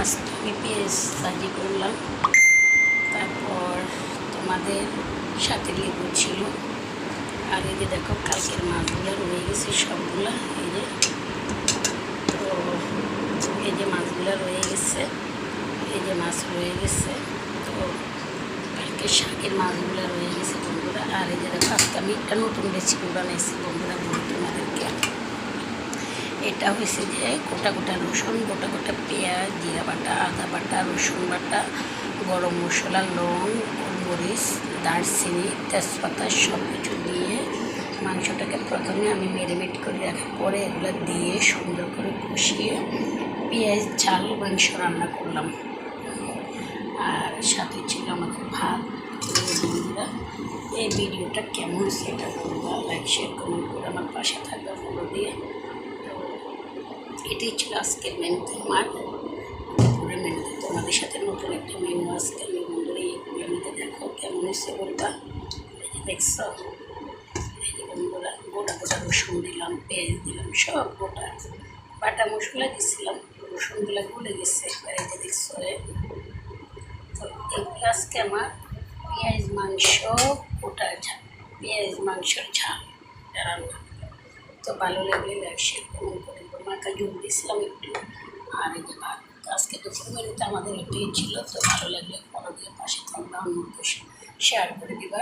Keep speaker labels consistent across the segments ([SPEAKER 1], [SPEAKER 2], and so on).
[SPEAKER 1] আজকে আমি পেঁয়াজ ভাজি করলাম, তারপর তোমাদের সাথে লেবু ছিল। আর এই যে দেখো কালকের মাছগুলো রয়ে গেছে সবগুলা, এই যে তো এই যে মাছগুলো রয়ে গেছে, এই যে মাছ রয়ে গেছে। তো কালকে শাকের মাছগুলো রয়ে গেছে বন্ধুরা। আর এই যে দেখো আজকে আমি একটা নতুন রেসিপি বানাইছি বন্ধুরা, বলি তোমাদেরকে। এটা হয়েছে যে গোটা গোটা রসুন, গোটা গোটা পেঁয়াজ, জিরা বাটা, আদা বাটা, রসুন বাটা, গরম মশলা, লং, গোলমরিচ, দারচিনি, তেজপাতা সব কিছু দিয়ে মাংসটাকে প্রথমে আমি ম্যারিনেট করে রাখার পরে এগুলো দিয়ে সুন্দর করে কষিয়ে পেঁয়াজ ঝাল মাংস রান্না করলাম। আর সাথে ছিল আমাদের ভাত। বন্ধুরা এই ভিডিওটা কেমন সেটা করবা, লাইক শেয়ার কমেন্ট করে আমার পাশে থাকবে ফলো দিয়ে। এটাই ছিল আজকের মেনু। আমার দুপুরের মেনুতে তোমাদের সাথে নতুন একটা মেনু আজকে আমি বন্ধুরা এই মেনুতে দেখো কেমন হয়েছে বলবা। এই যে দেখছ, এই যে বন্ধুরা গোটা গোটা রসুন দিলাম, পেঁয়াজ দিলাম, সব গোটা বাটা মশলা দিচ্ছিলাম, রসুনগুলো গলে গেছে। এবার এই যে দেখছো, তো এগুলো আজকে আমার পেঁয়াজ মাংস গোটা ঝাল, পেঁয়াজ মাংসের ঝাল রান্না। তো ভালো লাগলে লাইক শেয়ার কমেন্ট করে মাকে যোগ দিয়েছিলাম একটু। আর এই যে ভাত আজকে দুপুর মেনুতে আমাদের এটাই ছিল। তো ভালো লাগলে ফলো দিয়ে পাশে থাকবা, অন্যকে শেয়ার করে দিবা,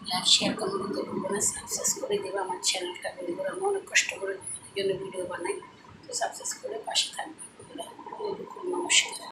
[SPEAKER 1] লাইক শেয়ার কমেন্ট করতে ভুলবো না, সাবস্ক্রাইব করে দেবা আমার চ্যানেলটা। বন্ধুরা আমি অনেক কষ্ট করে জন্য ভিডিও বানাই, তো সাবস্ক্রাইব করে পাশে থাকবে। নমস্কার।